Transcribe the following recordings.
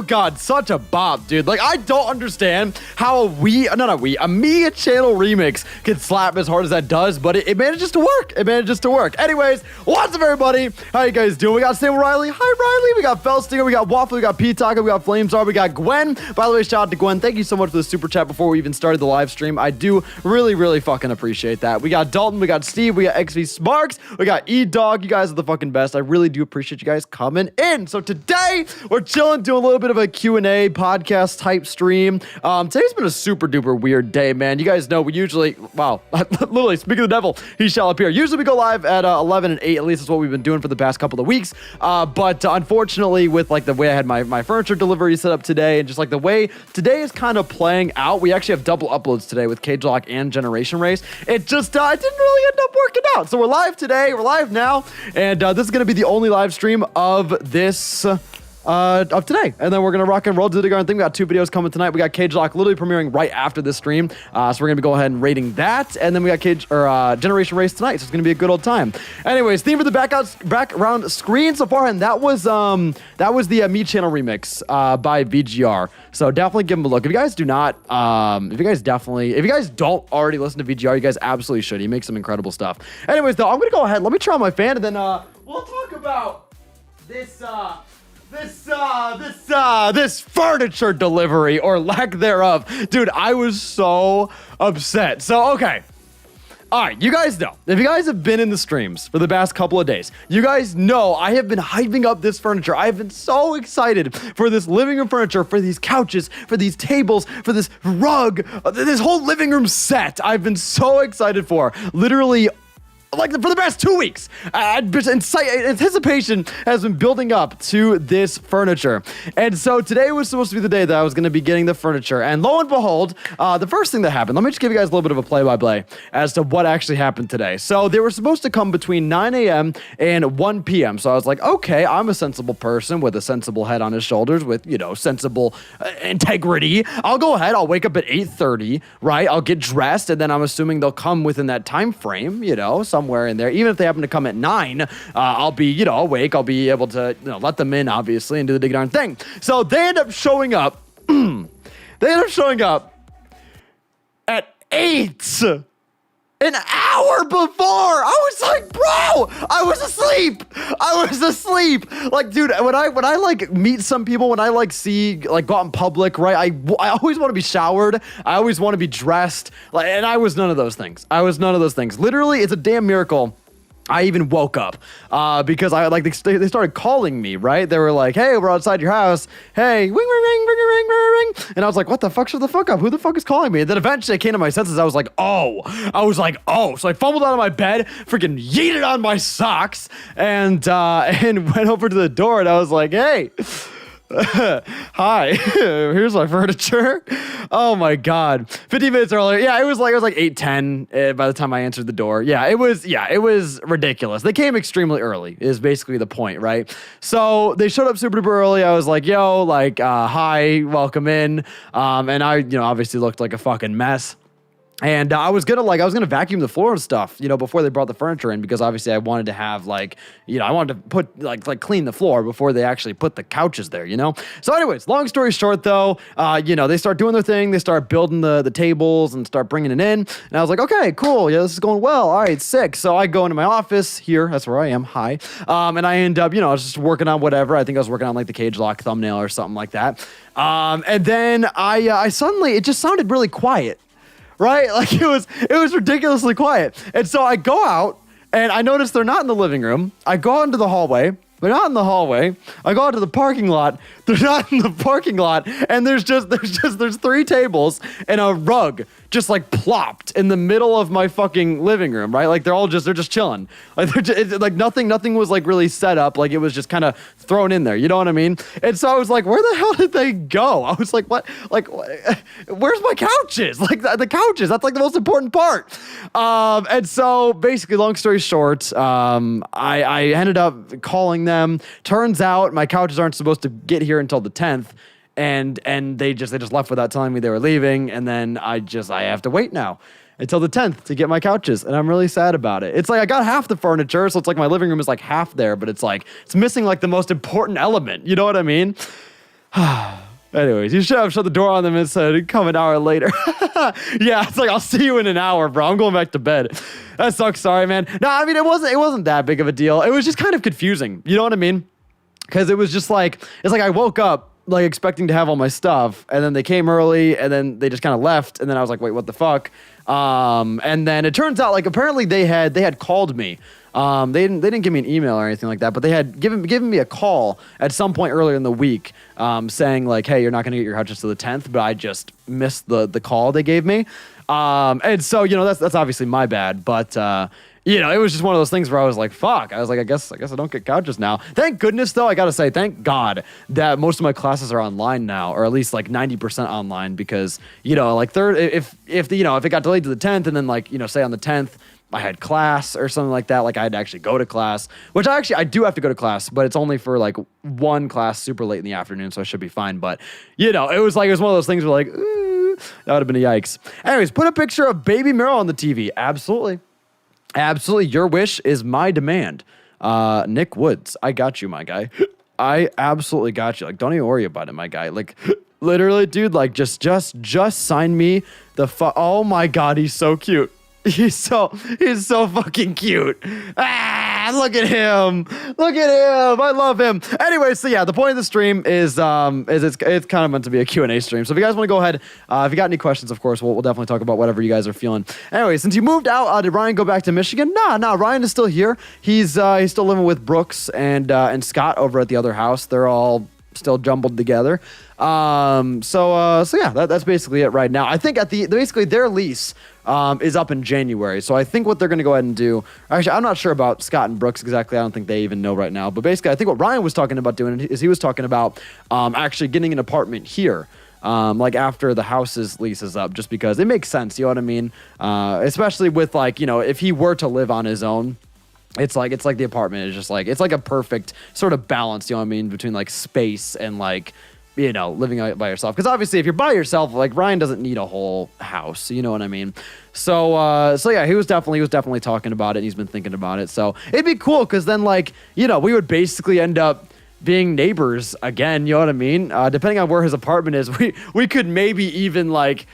God, such a bop, dude. Like, I don't understand how a me channel remix can slap as hard as that does, but it manages to work. It manages to work. Anyways, what's up, everybody? How you guys doing? We got Sam Riley. Hi, Riley. We got Felstinger. We got Waffle. We got P-Taco. We got Flamestar. We got Gwen. By the way, shout out to Gwen. Thank you so much for the super chat before we even started the live stream. I do really fucking appreciate that. We got Dalton. We got Steve. We got XV Sparks. We got E-Dog. You guys are the fucking best. I really do appreciate you guys coming in. So today, we're chilling, doing a little bit of a Q&A podcast type stream. Today's been a super duper weird day, man. You guys know we usually, wow, literally, speaking of the devil, he shall appear. Usually we go live at 11 and 8, at least that's what we've been doing for the past couple of weeks. But unfortunately, with like the way I had my furniture delivery set up today, and just like the way today is kind of playing out, we actually have double uploads today with Cage Lock and Generation Race. It just, it didn't really end up working out. So we're live today, we're live now, and this is going to be the only live stream of this of today, and then we're gonna rock and roll, do the darn thing. We got 2 videos coming tonight. We got Cage Lock literally premiering right after this stream, so we're gonna go ahead and rating that, and then we got Generation Race tonight, so it's gonna be a good old time. Anyways, theme for the background screen so far, and that was the Me Channel remix by VGR. So definitely give them a look. If you guys do not, if you guys don't already listen to VGR, you guys absolutely should. He makes some incredible stuff. Anyways, though, I'm gonna go ahead. Let me try on my fan, and then we'll talk about this furniture delivery or lack thereof. Dude, I was so upset. So, okay. All right, you guys know, if you guys have been in the streams for the past couple of days, you guys know I have been hyping up this furniture. I have been so excited for this living room furniture, for these couches, for these tables, for this rug, this whole living room set. I've been so excited for literally like for the past 2 weeks. Anticipation has been building up to this furniture. And so today was supposed to be the day that I was going to be getting the furniture. And lo and behold, the first thing that happened, let me just give you guys a little bit of a play-by-play as to what actually happened today. So they were supposed to come between 9 a.m. and 1 p.m. So I was like, okay, I'm a sensible person with a sensible head on his shoulders with, you know, sensible integrity. I'll go ahead. I'll wake up at 8:30, right? I'll get dressed, and then I'm assuming they'll come within that time frame, you know, somewhere in there. Even if they happen to come at 9, I'll be, you know, awake. I'll be able to, you know, let them in, obviously, and do the big darn thing. So they end up showing up. At 8. An hour before. I was like, bro, I was asleep. Like, dude, when I like meet some people, when I like see, like go out in public, right? I always want to be showered. I always want to be dressed. Like, and I was none of those things. Literally, it's a damn miracle I even woke up, because they started calling me, right? They were like, hey, we're outside your house. Hey, ring, ring, ring, ring, ring, ring, ring. And I was like, what the fuck? Shut the fuck up. Who the fuck is calling me? And then eventually I came to my senses. I was like, oh. So I fumbled out of my bed, freaking yeeted on my socks, and went over to the door, and I was like, hey, hi, here's my furniture. Oh my god. 15 minutes earlier. Yeah, it was like 8:10 by the time I answered the door. It was ridiculous. They came extremely early is basically the point, right? So they showed up super duper early. I was like, yo, like, hi, welcome in. And I, you know, obviously looked like a fucking mess. And I was gonna vacuum the floor and stuff, you know, before they brought the furniture in, because obviously I wanted to have like, you know, I wanted to put like clean the floor before they actually put the couches there, you know? So anyways, long story short though, you know, they start doing their thing. They start building the tables and start bringing it in. And I was like, okay, cool. Yeah, this is going well. All right, sick. So I go into my office here. That's where I am. Hi. And I end up, you know, just working on whatever. I think I was working on like the Cage Lock thumbnail or something like that. And then I suddenly, it just sounded really quiet. Right? Like it was ridiculously quiet. And so I go out and I notice they're not in the living room. I go out into the hallway. They're not in the hallway. I go out to the parking lot. They're not in the parking lot. And there's 3 tables and a rug just like plopped in the middle of my fucking living room, right? Like they're just chilling. Like nothing was like really set up. Like it was just kind of thrown in there. You know what I mean? And so I was like, where the hell did they go? I was like, what? Like, where's my couches? Like the couches. That's like the most important part. And so basically, long story short, I ended up calling them. Turns out my couches aren't supposed to get here until the 10th. And they just left without telling me they were leaving, and then I have to wait now. until the 10th to get my couches, and I'm really sad about it. It's like I got half the furniture, so it's like my living room is like half there, but it's like it's missing like the most important element. You know what I mean? Anyways, you should have shut the door on them and said, come an hour later. Yeah, it's like, I'll see you in an hour, bro. I'm going back to bed. That sucks. Sorry, man. No, I mean, it wasn't that big of a deal. It was just kind of confusing. You know what I mean? Because it was just like, it's like I woke up like expecting to have all my stuff, and then they came early, and then they just kind of left, and then I was like, wait, what the fuck? And then it turns out like apparently they had called me. They didn't give me an email or anything like that, but they had given me a call at some point earlier in the week, saying like, hey, you're not gonna get your couches to the 10th, but I just missed the call they gave me. And so, you know, that's obviously my bad, but you know, it was just one of those things where I was like, fuck. I was like, I guess I don't get couches now. Thank goodness, though, I gotta say, thank God that most of my classes are online now, or at least like 90% online, because, you know, like if it got delayed to the 10th, and then like, you know, say on the 10th, I had class or something like that, like I had to actually go to class, which I do have to go to class, but it's only for like one class super late in the afternoon, so I should be fine. But, you know, it was one of those things where like, ooh, that would have been a yikes. Anyways, put a picture of baby Meryl on the TV. Absolutely. Absolutely. Your wish is my demand. Nick Woods, I got you, my guy. I absolutely got you. Like, don't even worry about it, my guy. Like, literally, dude, like, just sign me the oh my God, he's so cute. He's so fucking cute. Look at him. Look at him. I love him. Anyway, so yeah, the point of the stream is it's kind of meant to be a Q&A stream. So if you guys want to go ahead, if you got any questions, of course, we'll definitely talk about whatever you guys are feeling. Anyway, since you moved out, did Ryan go back to Michigan? Nah, Ryan is still here. He's still living with Brooks and Scott over at the other house. They're all still jumbled together. So yeah, that's basically it right now. I think basically their lease is up in January. So I think what they're going to go ahead and do, actually, I'm not sure about Scott and Brooks exactly. I don't think they even know right now. But basically, I think what Ryan was talking about doing is he was talking about actually getting an apartment here. Like after the house's lease is up, just because it makes sense. You know what I mean? Especially with like, you know, if he were to live on his own, it's like the apartment is just like, it's like a perfect sort of balance, you know what I mean, between like space and like, you know, living by yourself. Because obviously if you're by yourself, like Ryan doesn't need a whole house, you know what I mean? So yeah, he was definitely talking about it, and he's been thinking about it. So it'd be cool, because then like, you know, we would basically end up being neighbors again, you know what I mean? Depending on where his apartment is, we could maybe even like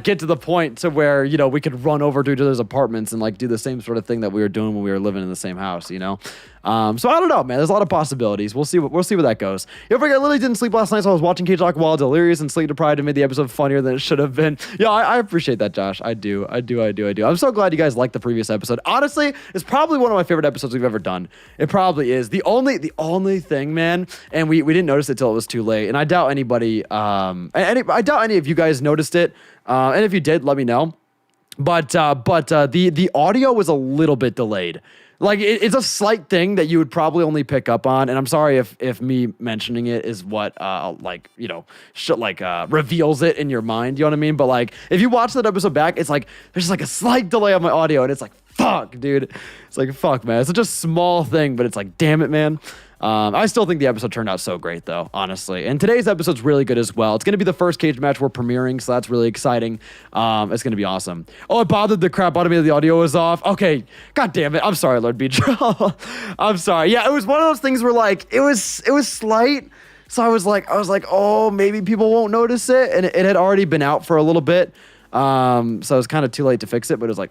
get to the point to where, you know, we could run over to each other's apartments and like do the same sort of thing that we were doing when we were living in the same house, you know? So I don't know, man. There's a lot of possibilities. We'll see where that goes. I literally didn't sleep last night, so I was watching Cage Lock while delirious and sleep deprived, and made the episode funnier than it should have been. Yeah, I appreciate that, Josh. I do. I'm so glad you guys liked the previous episode. Honestly, it's probably one of my favorite episodes we've ever done. It probably is. The only thing, man, and we didn't notice it till it was too late, and I doubt anybody, I doubt any of you guys noticed it, and if you did, let me know. But the audio was a little bit delayed. Like, it's a slight thing that you would probably only pick up on, and I'm sorry if me mentioning it is what, like, you know, reveals it in your mind, you know what I mean? But, like, if you watch that episode back, it's like, there's just, like, a slight delay on my audio, and it's like, fuck, dude. It's like, fuck, man. It's such a small thing, but it's like, damn it, man. I still think the episode turned out so great, though, honestly. And today's episode's really good as well. It's going to be the first cage match we're premiering, so that's really exciting. It's going to be awesome. Oh, it bothered the crap out of me that the audio was off. Okay, god damn it. I'm sorry, Lord Beetroll. I'm sorry. Yeah, it was one of those things where, like, it was slight. So I was like, oh, maybe people won't notice it. And it had already been out for a little bit. So it was kind of too late to fix it, but it was like...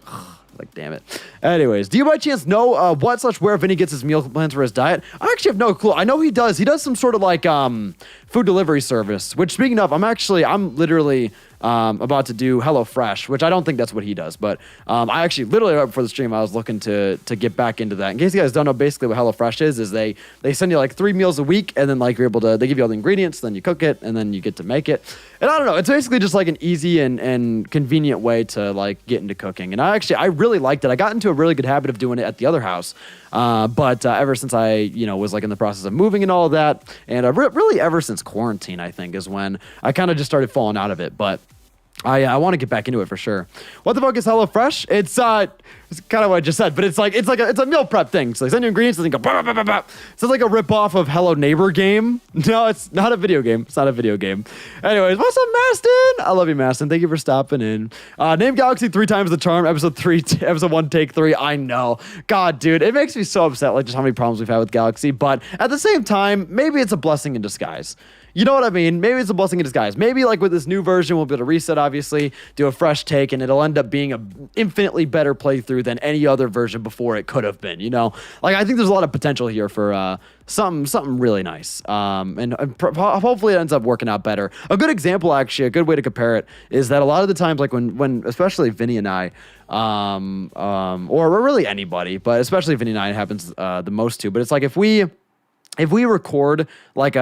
Like, damn it. Anyways, do you by chance know what/where Vinny gets his meal plans for his diet? I actually have no clue. I know he does. He does some sort of like food delivery service, which, speaking of, I'm literally about to do HelloFresh, which I don't think that's what he does, but I actually literally right before the stream I was looking to get back into that. In case you guys don't know, basically what HelloFresh is they send you like 3 meals a week, and then like you're able to, they give you all the ingredients, then you cook it, and then you get to make it. And I don't know, it's basically just like an easy and convenient way to like get into cooking. And I really liked it. I got into a really good habit of doing it at the other house. But ever since I, you know, was like in the process of moving and all of that, and really ever since quarantine, I think, is when I kind of just started falling out of it. But I want to get back into it for sure. What the fuck is HelloFresh? It's It's kind of what I just said, but it's a meal prep thing. So they send you ingredients and then go bah, bah, bah, bah. So it's like a rip off of Hello Neighbor game. No, it's not a video game. It's not a video game. Anyways, what's up, Maston? I love you, Maston. Thank you for stopping in. Name Galaxy 3 times the charm. Episode 1, take 3. I know. God, dude, it makes me so upset, like just how many problems we've had with Galaxy. But at the same time, maybe it's a blessing in disguise. You know what I mean? Maybe it's a blessing in disguise. Maybe like with this new version, we'll be able to reset, obviously, do a fresh take, and it'll end up being an infinitely better playthrough than any other version before it could have been, you know? Like, I think there's a lot of potential here for something really nice. And hopefully it ends up working out better. A good example, actually, a good way to compare it is that a lot of the times, like when especially Vinny and I, or really anybody, but especially Vinny and I, it happens the most to, but it's like if we record like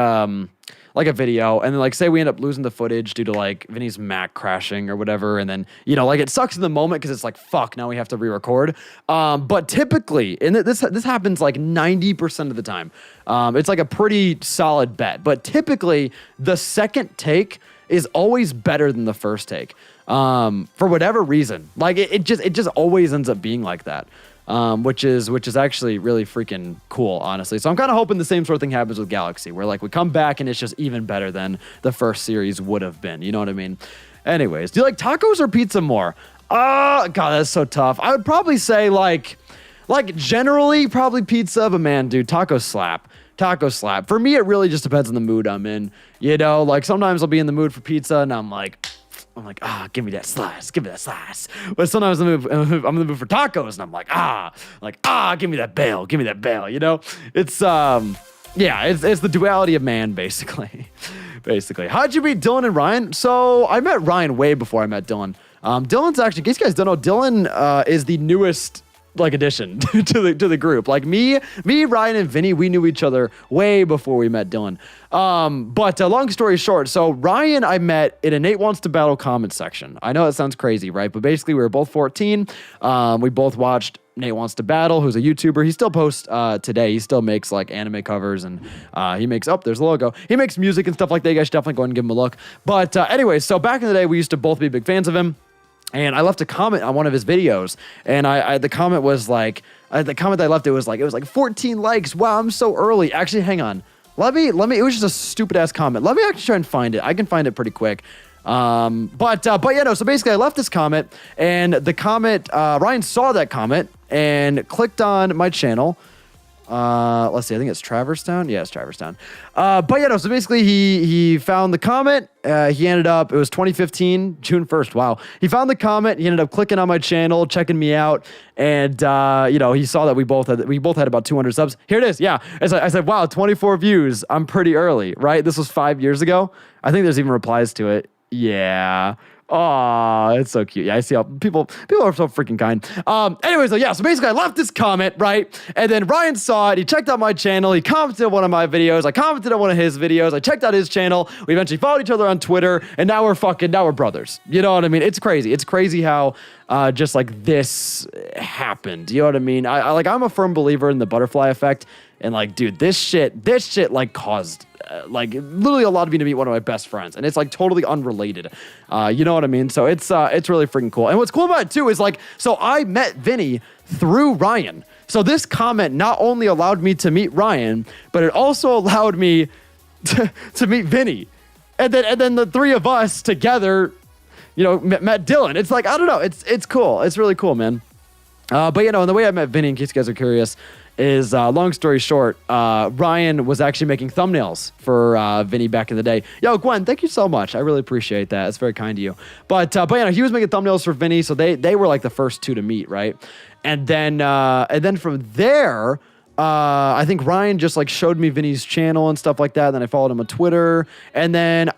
a video, and then like say we end up losing the footage due to like Vinny's Mac crashing or whatever, and then like it sucks in the moment because it's like fuck, now we have to re-record. But typically, and this happens like 90% of the time. It's like a pretty solid bet, but typically the second take is always better than the first take. For whatever reason, like it just always ends up being like that. Which is actually really freaking cool, honestly. So I'm kind of hoping the same sort of thing happens with Galaxy, where like we come back and it's just even better than the first series would have been. You know what I mean? Anyways, do you like tacos or pizza more? God, that's so tough. I would probably say like generally probably pizza, but man, dude, tacos slap. Taco slap. For me, it really just depends on the mood I'm in. You know, like sometimes I'll be in the mood for pizza and I'm like, give me that slice, But sometimes I'm in the mood for tacos, and I'm like, give me that bail, you know? It's, it's the duality of man, basically. How'd you meet Dylan and Ryan? So I met Ryan way before I met Dylan. Dylan's actually, in case you guys don't know, Dylan is the newest addition to the group. Like me, Ryan, and Vinny, we knew each other way before we met Dylan. But long story short, so Ryan I met in a Nate Wants to Battle comment section. I know that sounds crazy, right? But basically we were both 14. We both watched Nate Wants to Battle, who's a YouTuber. He still posts today. He still makes like anime covers, and he makes, there's the logo. He makes music and stuff like that. You guys should definitely go and give him a look. But anyway, so back in the day, we used to both be big fans of him. And I left a comment on one of his videos, and the comment was like, the comment I left, it was like 14 likes. Wow, I'm so early. Actually, hang on. Let me, it was just a stupid ass comment. Let me actually try and find it. I can find it pretty quick. But yeah, no, so basically I left this comment, and the comment, Ryan saw that comment and clicked on my channel. Let's see, I think it's Traverstown. Yeah, it's Traverstown. But yeah, no, so basically he found the comment. He ended up, it was 2015, June 1st. Wow. He found the comment. He ended up clicking on my channel, checking me out. And, he saw that we both had about 200 subs. Here it is. Yeah. I said, wow, 24 views. I'm pretty early, right? This was 5 years ago. I think there's even replies to it. Yeah. Oh, it's so cute. Yeah, I see how people are so freaking kind. Anyways, so basically I left this comment, right? And then Ryan saw it. He checked out my channel. He commented on one of my videos. I commented on one of his videos. I checked out his channel. We eventually followed each other on Twitter, and now we're brothers. You know what I mean? It's crazy. It's crazy how just like this happened. You know what I mean? I'm a firm believer in the butterfly effect. And like, dude, this shit like caused literally allowed me to meet one of my best friends, and it's like totally unrelated. You know what I mean? So it's really freaking cool. And what's cool about it too is like, so I met Vinny through Ryan. So this comment not only allowed me to meet Ryan, but it also allowed me to meet Vinny, and then the three of us together, met Dylan. It's like, I don't know, it's cool. It's really cool, man. But and the way I met Vinny, in case you guys are curious, is long story short, Ryan was actually making thumbnails for Vinny back in the day. Yo, Gwen, thank you so much. I really appreciate that. It's very kind of you. But he was making thumbnails for Vinny, so they were like the first two to meet, right? And then from there, I think Ryan just like showed me Vinny's channel and stuff like that. And then I followed him on Twitter, and then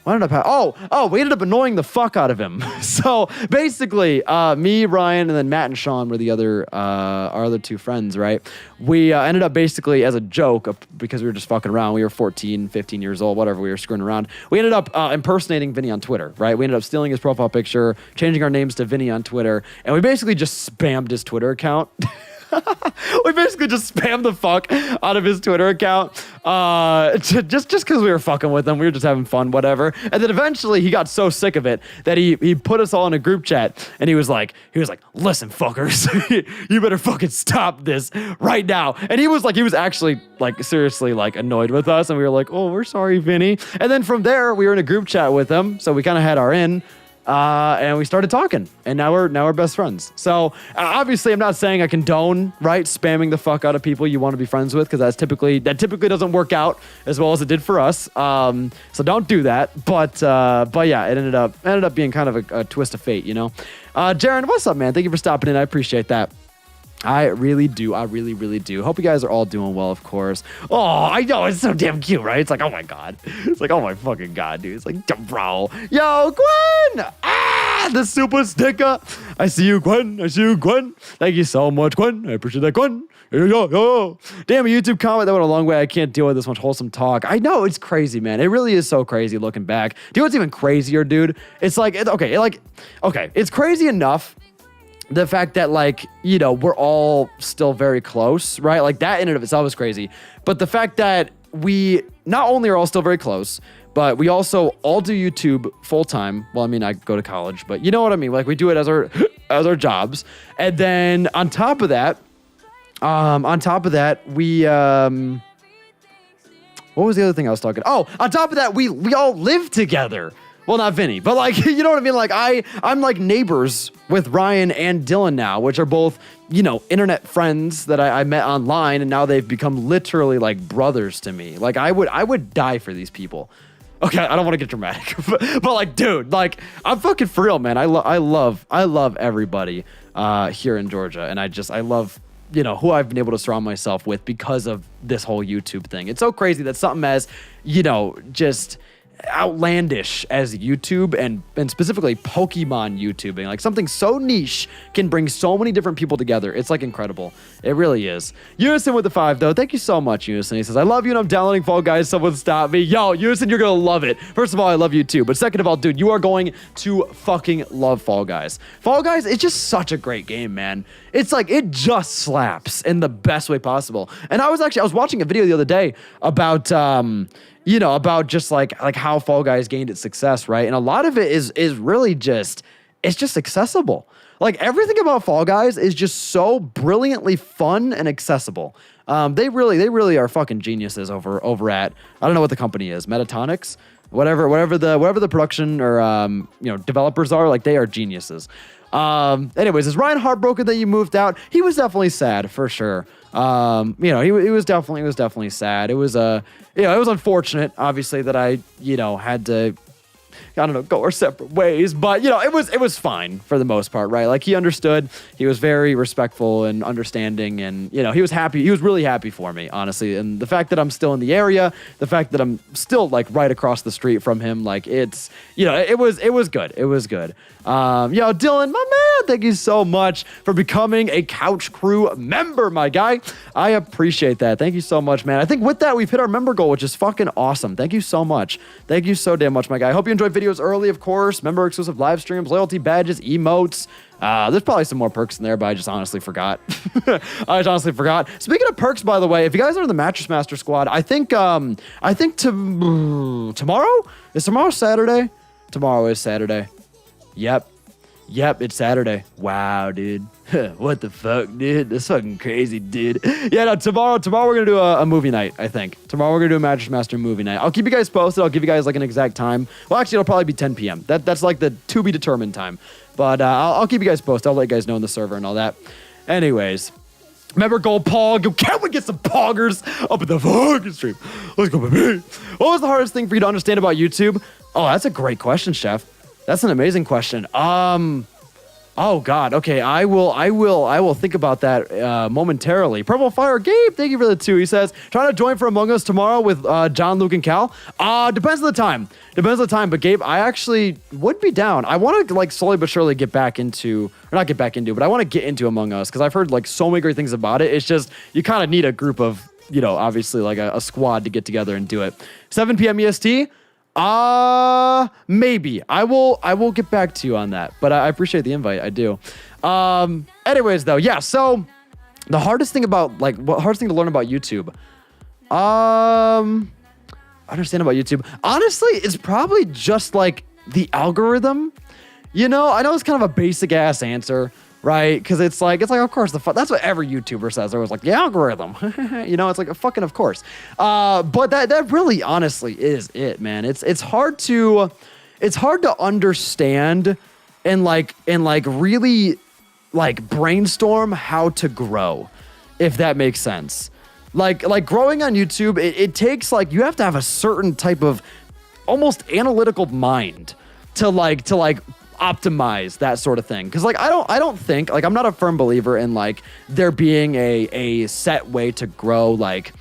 what ended up happening? We ended up annoying the fuck out of him. So basically, me, Ryan, and then Matt and Sean were our other two friends, right? We ended up basically as a joke, because we were just fucking around. We were 14, 15 years old, whatever. We were screwing around. We ended up impersonating Vinny on Twitter, right? We ended up stealing his profile picture, changing our names to Vinny on Twitter, and we basically just spammed his Twitter account. We basically just spammed the fuck out of his Twitter account, just because we were fucking with him. We were just having fun, whatever. And then eventually he got so sick of it that he put us all in a group chat, and he was like, listen, fuckers, you better fucking stop this right now. And he was actually like seriously like annoyed with us, and we were like, oh, we're sorry, Vinny. And then from there we were in a group chat with him, so we kind of had our in. And we started talking, and now we're best friends. So obviously, I'm not saying I condone spamming the fuck out of people you want to be friends with, because that typically doesn't work out as well as it did for us. So don't do that. But yeah, it ended up being kind of a twist of fate, you know. Jaron, what's up, man? Thank you for stopping in. I appreciate that. I really do. I really, really do. Hope you guys are all doing well, of course. Oh, I know. It's so damn cute, right? It's like, oh my God. It's like, oh my fucking God, dude. It's like, bro. Yo, Gwen. The super sticker. I see you, Gwen. I see you, Gwen. Thank you so much, Gwen. I appreciate that, Gwen. Yo. Damn, a YouTube comment that went a long way. I can't deal with this much wholesome talk. I know, it's crazy, man. It really is so crazy looking back. Do you know what's even crazier, dude? It's like, okay, it's crazy enough. The fact that, like, you know, we're all still very close, right? Like, that in and of itself is crazy. But the fact that we not only are all still very close, but we also all do YouTube full time. Well, I mean, I go to college, but you know what I mean? Like, we do it as our jobs. And then on top of that, we what was the other thing I was talking? Oh, on top of that, we all live together. Well, not Vinny, but like, you know what I mean? Like I'm like neighbors with Ryan and Dylan now, which are both, you know, internet friends that I met online, and now they've become literally like brothers to me. Like I would die for these people. Okay, I don't want to get dramatic, but like, dude, like I'm fucking for real, man. I love everybody here in Georgia, and I love, you know, who I've been able to surround myself with because of this whole YouTube thing. It's so crazy that something as, you know, just outlandish as YouTube and specifically Pokemon YouTubing, like something so niche can bring so many different people together. It's like incredible. It really is. Unison with the 5 though. Thank you so much, Unison. He says, I love you and I'm downloading Fall Guys. Someone stop me. Yo, Unison, you're gonna love it. First of all, I love you too. But second of all, dude, you are going to fucking love Fall Guys. Fall Guys, it's just such a great game, man. It's like, it just slaps in the best way possible. And I was watching a video the other day about, you know, about just like how Fall Guys gained its success, right? And a lot of it is really just, it's just accessible. Like everything about Fall Guys is just so brilliantly fun and accessible. They really are fucking geniuses over at, I don't know what the company is, Metatonics, whatever the production or you know, developers are, like they are geniuses. Anyways, is Ryan heartbroken that you moved out? He was definitely sad for sure. You know, he was definitely sad. It was you know, it was unfortunate, obviously, that I, you know, had to, I don't know, go our separate ways, but you know, it was fine for the most part, right? Like he understood, he was very respectful and understanding, and you know, he was happy. He was really happy for me, honestly. And the fact that I'm still in the area, the fact that I'm still like right across the street from him, like it's, you know, it was good. It was good. Yo, Dylan, my man, thank you so much for becoming a Couch Crew member, my guy. I appreciate that. Thank you so much, man. I think with that, we've hit our member goal, which is fucking awesome. Thank you so much. Thank you so damn much, my guy. I hope you enjoyed videos early, of course. Member exclusive live streams, loyalty badges, emotes. There's probably some more perks in there, but I just honestly forgot. Speaking of perks, by the way, if you guys are in the Mattress Master squad, I think tomorrow? Is tomorrow Saturday? Tomorrow is Saturday. Yep, it's Saturday. Wow, dude. What the fuck, dude? That's fucking crazy, dude. Yeah, no, tomorrow we're gonna do a movie night, I think. Tomorrow we're gonna do a Mattress Master movie night. I'll keep you guys posted. I'll give you guys like an exact time. Well, actually, it'll probably be 10 p.m. That's like the to be determined time. But I'll keep you guys posted. I'll let you guys know in the server and all that. Anyways, remember Gold Pog? Can't we get some poggers up in the fucking stream? Let's go, baby. What was the hardest thing for you to understand about YouTube? Oh, that's a great question, Chef. That's an amazing question. Oh God. Okay, I will think about that momentarily. Purple Fire Gabe, thank you for the 2. He says, trying to join for Among Us tomorrow with John, Luke, and Cal. Depends on the time. But Gabe, I actually would be down. I want to like slowly but surely get back into, or not get back into, but I want to get into Among Us because I've heard like so many great things about it. It's just you kind of need a group of, you know, obviously like a squad to get together and do it. 7 p.m. EST. Maybe I will get back to you on that, but I appreciate the invite. I do. Anyways though, yeah, so The hardest thing about what hardest thing to learn about YouTube? I understand about YouTube. Honestly, it's probably just like the algorithm. You know, I know it's kind of a basic ass answer, right? Because it's like of course that's what every YouTuber says. They're always like the algorithm. You know, it's like a fucking of course. But that really honestly is it, man. It's hard to understand and really like brainstorm how to grow, if that makes sense. Like growing on YouTube, it takes like you have to have a certain type of almost analytical mind to optimize that sort of thing. Cause like I don't think like I'm not a firm believer in like there being a set way to grow. Like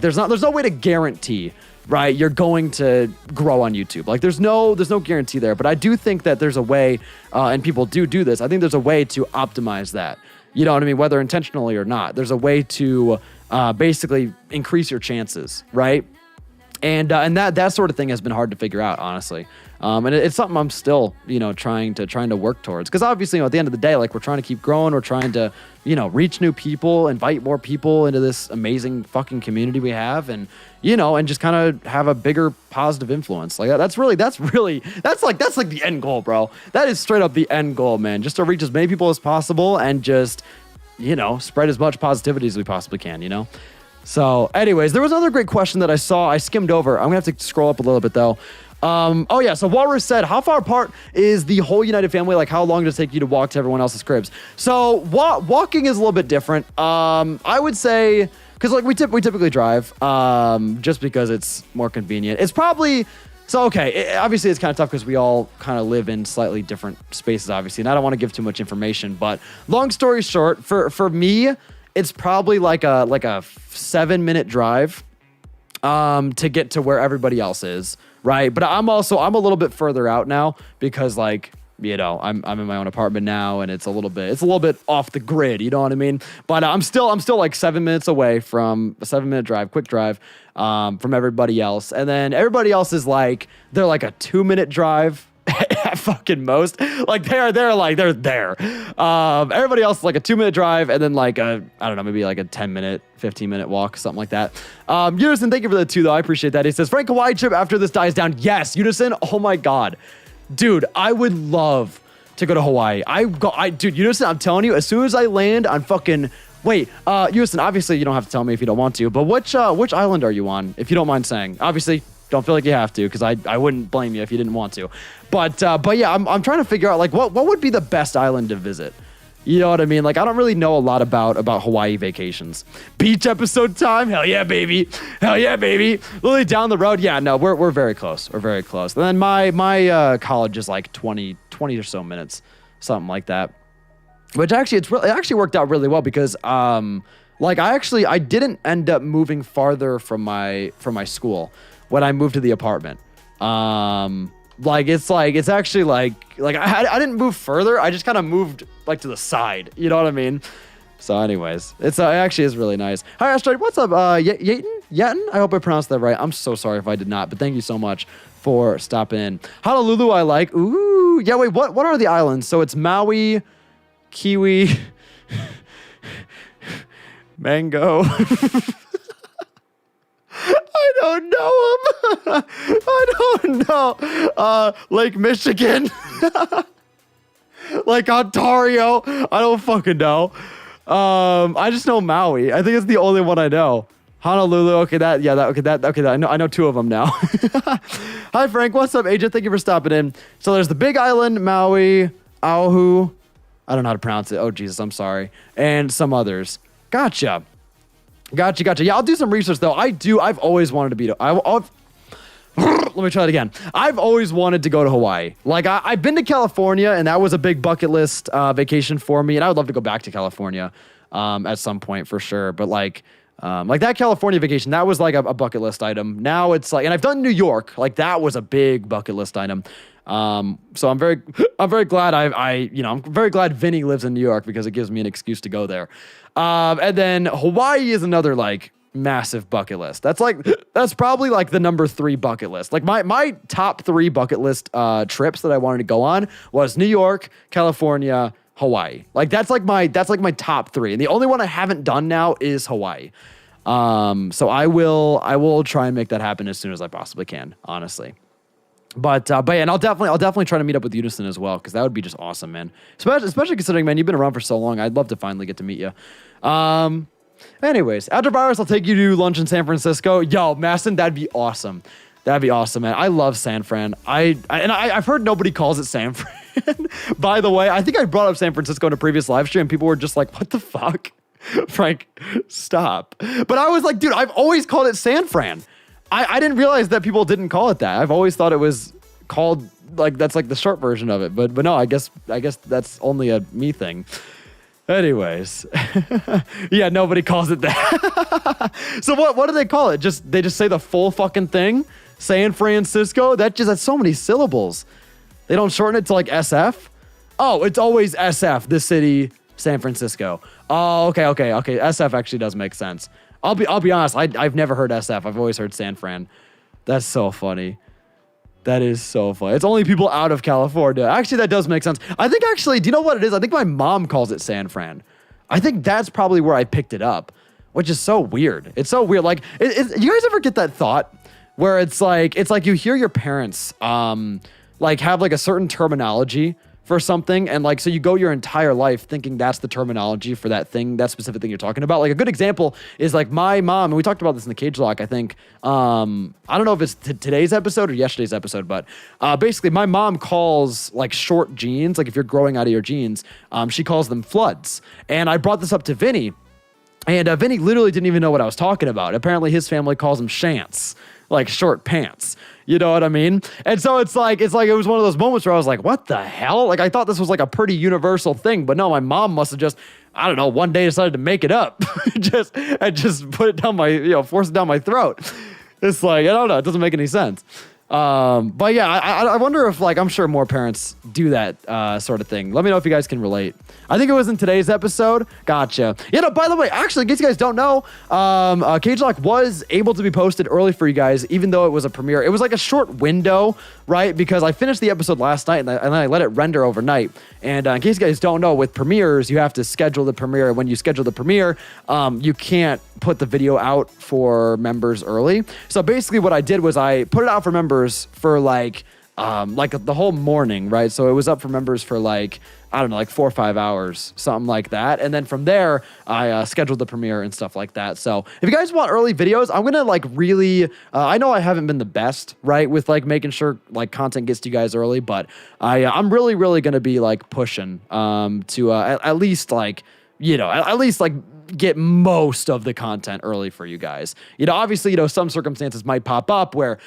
there's no way to guarantee, right, you're going to grow on YouTube. Like there's no guarantee there. But I do think that there's a way, and people do this. I think there's a way to optimize that. You know what I mean? Whether intentionally or not, there's a way to basically increase your chances, right? And that sort of thing has been hard to figure out, honestly. And it's something I'm still, trying to work towards. Because obviously, at the end of the day, like we're trying to keep growing. We're trying to, reach new people, invite more people into this amazing fucking community we have, and and just kind of have a bigger positive influence. Like that's like the end goal, bro. That is straight up the end goal, man. Just to reach as many people as possible and just, spread as much positivity as we possibly can. So, anyways, there was another great question that I saw. I skimmed over. I'm gonna have to scroll up a little bit though. So Walrus said, how far apart is the whole United family? Like, how long does it take you to walk to everyone else's cribs? So walking is a little bit different. I would say, because like we typically drive, just because it's more convenient. It's probably obviously it's kind of tough because we all kind of live in slightly different spaces, obviously, and I don't want to give too much information. But long story short, for me, it's probably like a 7-minute drive to get to where everybody else is. Right. But I'm a little bit further out now because I'm in my own apartment now, and it's a little bit off the grid. You know what I mean? But I'm still like 7 minutes away from a 7-minute drive, quick drive, from everybody else. And then everybody else is like, they're like a 2-minute drive at fucking most. Like they're there. Everybody else is like a 2-minute drive, and then like maybe like a 10-minute, 15-minute walk, something like that. Unison, thank you for the 2 though. I appreciate that. He says, Frank, Hawaii trip after this dies down. Yes, Unison. Oh my God, dude, I would love to go to Hawaii. Dude, Unison, I'm telling you, as soon as I land on fucking, Unison, obviously you don't have to tell me if you don't want to, but which island are you on, if you don't mind saying? Obviously, don't feel like you have to, because I wouldn't blame you if you didn't want to. But yeah, I'm trying to figure out like what would be the best island to visit. You know what I mean? Like I don't really know a lot about Hawaii vacations. Beach episode time? Hell yeah, baby! Hell yeah, baby! Literally down the road. Yeah, no, we're very close. We're very close. And then my college is like 20 or so minutes, something like that. Which actually it actually worked out really well because I didn't end up moving farther from my school when I moved to the apartment. It's actually like I didn't move further. I just kind of moved like to the side. You know what I mean? So anyways, it actually is really nice. Hi, Astroid. What's up? Yatin? I hope I pronounced that right. I'm so sorry if I did not, but thank you so much for stopping in. Honolulu, I like. Ooh. Yeah, wait, what are the islands? So it's Maui, Kiwi, Mango. I don't know him. I don't know. Lake Michigan. Like Ontario. I don't fucking know. I just know Maui. I think it's the only one I know. Honolulu. Okay, I know 2 of them now. Hi, Frank. What's up, Agent? Thank you for stopping in. So there's the Big Island, Maui, Oahu. I don't know how to pronounce it. Oh, Jesus, I'm sorry. And some others. Gotcha. Yeah, I'll do some research though. I've always wanted to be let me try it again. I've always wanted to go to Hawaii. Like I've been to California, and that was a big bucket list vacation for me, and I would love to go back to California at some point for sure. But like that California vacation, that was like a bucket list item. Now it's like, and I've done New York. Like that was a big bucket list item. So I'm very glad I'm very glad Vinny lives in New York because it gives me an excuse to go there. And then Hawaii is another like massive bucket list. That's probably like the number 3 bucket list. Like my top 3 bucket list trips that I wanted to go on was New York, California, Hawaii. Like that's like my top 3. And the only one I haven't done now is Hawaii. So I will try and make that happen as soon as I possibly can, honestly. But yeah, and I'll definitely try to meet up with Unison as well, because that would be just awesome, man. Especially considering, man, you've been around for so long. I'd love to finally get to meet you. Anyways, after virus, I'll take you to lunch in San Francisco. Yo, Masson, that'd be awesome. That'd be awesome, man. I love San Fran. I've heard nobody calls it San Fran. By the way, I think I brought up San Francisco in a previous live stream, and people were just like, "What the fuck, Frank? Stop." But I was like, dude, I've always called it San Fran. I didn't realize that people didn't call it that. I've always thought it was called like that's like the short version of it. But no, I guess that's only a me thing. Anyways, yeah, nobody calls it that. So what do they call it? They just say the full fucking thing? San Francisco? That's so many syllables. They don't shorten it to like SF? Oh, it's always SF, the city, San Francisco. Oh, okay. SF actually does make sense. I'll be honest, I've never heard SF. I've always heard San Fran. That's so funny. That is so funny. It's only people out of California. Actually, that does make sense. I think do you know what it is? I think my mom calls it San Fran. I think that's probably where I picked it up, which is so weird. It's so weird. Like, you guys ever get that thought where it's like you hear your parents like have like a certain terminology for something, and like so you go your entire life thinking that's the terminology for that thing, that specific thing you're talking about. Like a good example is like my mom, and we talked about this in the Cage Lock, I think. I don't know if it's today's episode or yesterday's episode, but basically my mom calls like short jeans, like if you're growing out of your jeans, she calls them floods. And I brought this up to Vinny, and Vinny literally didn't even know what I was talking about. Apparently his family calls them shants, like short pants. You know what I mean? And so it's like it was one of those moments where I was like, what the hell? Like I thought this was like a pretty universal thing, but no, my mom must have just, I don't know, one day decided to make it up. just put it down force it down my throat. It's like, I don't know, it doesn't make any sense. But yeah, I wonder if like, I'm sure more parents do that sort of thing. Let me know if you guys can relate. I think it was in today's episode. Gotcha. You know, by the way, actually, in case you guys don't know, Cage Lock was able to be posted early for you guys, even though it was a premiere. It was like a short window, right? Because I finished the episode last night and then I let it render overnight. And in case you guys don't know, with premieres, you have to schedule the premiere. When you schedule the premiere, you can't put the video out for members early. So basically what I did was I put it out for members for like the whole morning, right? So it was up for members for like, I don't know, like 4 or 5 hours, something like that. And then from there, I scheduled the premiere and stuff like that. So if you guys want early videos, I'm going to like really, I know I haven't been the best, right? With like making sure like content gets to you guys early, but I'm really, really going to be like pushing to at least like, you know, at least like get most of the content early for you guys. You know, obviously, you know, some circumstances might pop up where,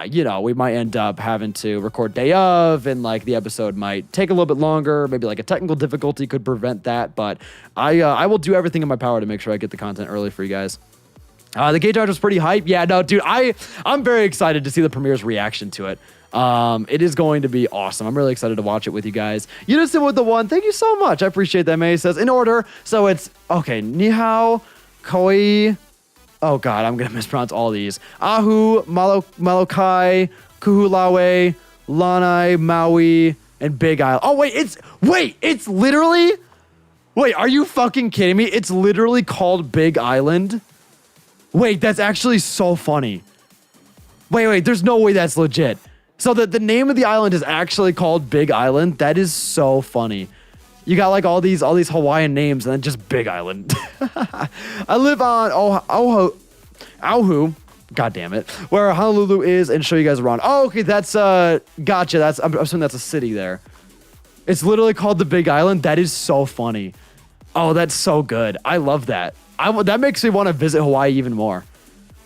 you know, we might end up having to record day of and like the episode might take a little bit longer. Maybe like a technical difficulty could prevent that. But I will do everything in my power to make sure I get the content early for you guys. The Cage Arch was pretty hype. Yeah, no, dude, I'm very excited to see the premiere's reaction to it. It is going to be awesome. I'm really excited to watch it with you guys. Unison with the 1. Thank you so much. I appreciate that, May. Says in order. So it's, okay, Nihao, Koi. Oh, God, I'm going to mispronounce all these. Ahu, Malokai, Kuhulawe, Lanai, Maui, and Big Isle. Oh, wait, it's literally, wait, are you fucking kidding me? It's literally called Big Island. Wait, that's actually so funny. Wait, there's no way that's legit. So the name of the island is actually called Big Island. That is so funny. You got like all these Hawaiian names and then just Big Island. I live on Oahu. God damn it. Where Honolulu is, and show you guys around. Oh, okay, that's gotcha. I'm assuming that's a city there. It's literally called the Big Island. That is so funny. Oh, that's so good. I love that. That makes me want to visit Hawaii even more.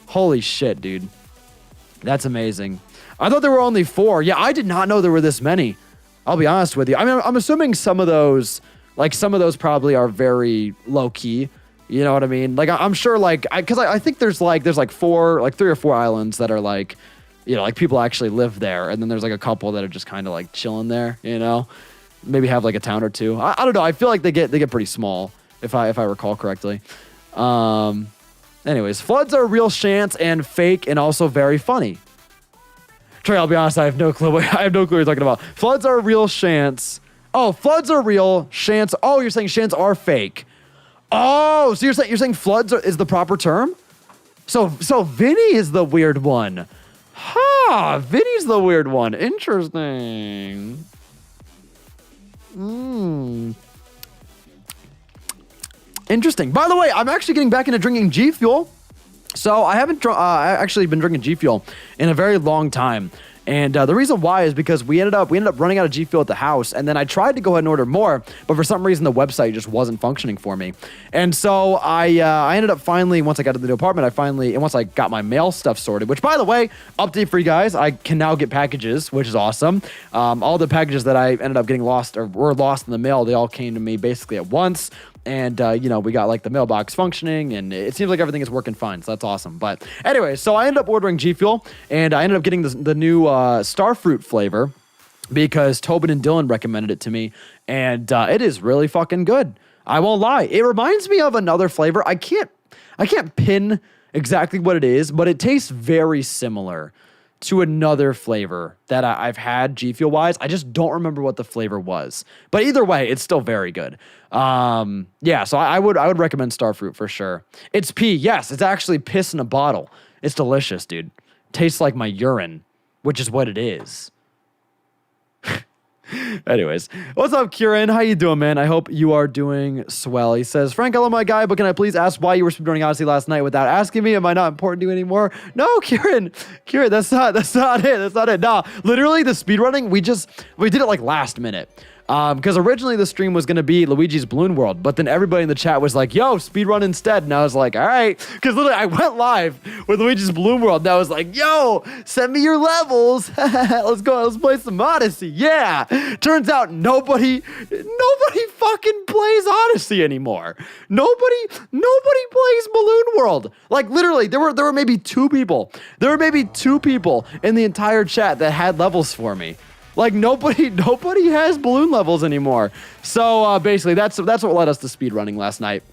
Holy shit, dude. That's amazing. I thought there were only 4. Yeah, I did not know there were this many. I'll be honest with you. I mean, I'm assuming some of those probably are very low key. You know what I mean? Like, I'm sure, like, because I think there's 3 or 4 islands that are like, you know, like people actually live there, and then there's like a couple that are just kind of like chilling there. You know, maybe have like a town or 2. I don't know. I feel like they get pretty small if I recall correctly. Anyways, floods are real shants and fake and also very funny. Trey, I'll be honest, I have no clue what you're talking about. Floods are real shants Oh, floods are real. Shants. Oh, you're saying shants are fake. Oh, so you're saying floods is the proper term? So Vinny is the weird one. Vinny's the weird one. Interesting. Interesting. By the way, I'm actually getting back into drinking G Fuel. So I haven't actually been drinking G Fuel in a very long time. And the reason why is because we ended up running out of G Fuel at the house, and then I tried to go ahead and order more, but for some reason the website just wasn't functioning for me. And so I ended up finally, once I got to the new apartment, once I got my mail stuff sorted, which by the way, update for you guys, I can now get packages, which is awesome. All the packages that I ended up getting lost or were lost in the mail, they all came to me basically at once. And, we got like the mailbox functioning, and it seems like everything is working fine. So that's awesome. But anyway, so I ended up ordering G Fuel, and I ended up getting the new Starfruit flavor because Tobin and Dylan recommended it to me. And it is really fucking good. I won't lie. It reminds me of another flavor. I can't pin exactly what it is, but it tastes very similar to another flavor that I've had G Fuel wise. I just don't remember what the flavor was, but either way, it's still very good. So I would recommend Starfruit for sure. It's pee. Yes, it's actually piss in a bottle. It's delicious, dude. Tastes like my urine, which is what it is. Anyways, what's up, Kieran? How you doing, man? I hope you are doing swell. He says, Frank, hello, my guy, but can I please ask why you were speedrunning Odyssey last night without asking me? Am I not important to you anymore? No, Kieran, that's not it. Nah, literally the speedrunning, we did it like last minute. Because originally the stream was going to be Luigi's Balloon World, but then everybody in the chat was like, yo, speedrun instead. And I was like, all right. Because literally I went live with Luigi's Balloon World, and I was like, yo, send me your levels. Let's go. Let's play some Odyssey. Yeah. Turns out nobody fucking plays Odyssey anymore. Nobody plays Balloon World. Like literally, there were maybe two people. There were maybe two people in the entire chat that had levels for me. Like nobody has balloon levels anymore. So basically, that's what led us to speedrunning last night,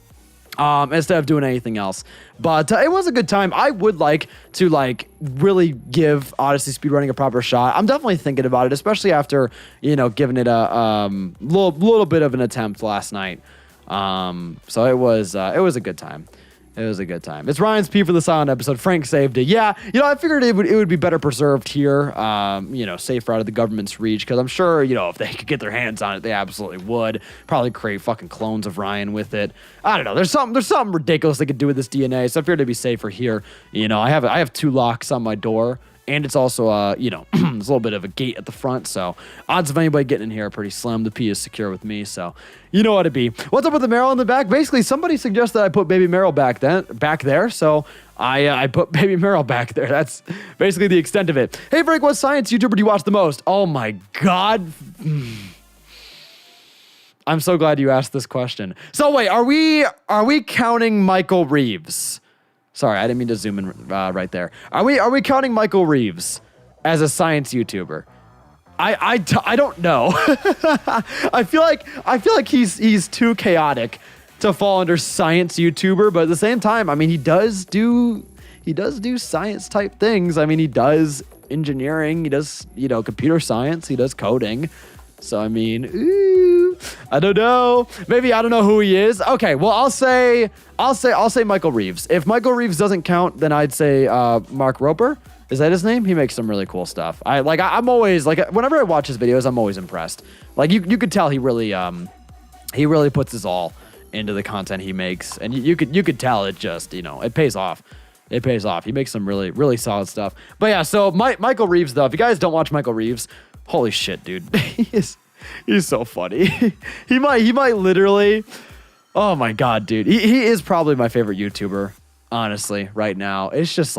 instead of doing anything else. But it was a good time. I would like to really give Odyssey speedrunning a proper shot. I'm definitely thinking about it, especially after giving it a little bit of an attempt last night. So it was a good time. It was a good time. It's Ryan's P for the silent episode. Frank saved it. Yeah, I figured it would be better preserved here, safer out of the government's reach, because I'm sure, if they could get their hands on it, they absolutely would. Probably create fucking clones of Ryan with it. I don't know. There's something ridiculous they could do with this DNA, so I figured it'd be safer here. I have 2 locks on my door. And it's also, there's a little bit of a gate at the front, so odds of anybody getting in here are pretty slim. The P is secure with me, so you know what it be. What's up with the Meryl in the back? Basically, somebody suggested I put Baby Meryl back there, so I put Baby Meryl back there. That's basically the extent of it. Hey, Frank, what science YouTuber do you watch the most? Oh my God. I'm so glad you asked this question. So wait, are we counting Michael Reeves? Sorry, I didn't mean to zoom in right there. Are we counting Michael Reeves as a science YouTuber? I don't know. I feel like he's too chaotic to fall under science YouTuber, but at the same time, I mean, he does do science type things. I mean, he does engineering, he does computer science, he does coding. So I mean, I don't know. Maybe I don't know who he is. Okay, well I'll say Michael Reeves. If Michael Reeves doesn't count, then I'd say Mark Roper. Is that his name? He makes some really cool stuff. I'm always whenever I watch his videos, I'm always impressed. Like you could tell he really puts his all into the content he makes, and you could tell it just it pays off. It pays off. He makes some really, really solid stuff. But yeah, so Michael Reeves though, if you guys don't watch Michael Reeves, holy shit, dude. He's so funny. he might literally, oh my God, dude. He is probably my favorite YouTuber, honestly, right now. It's just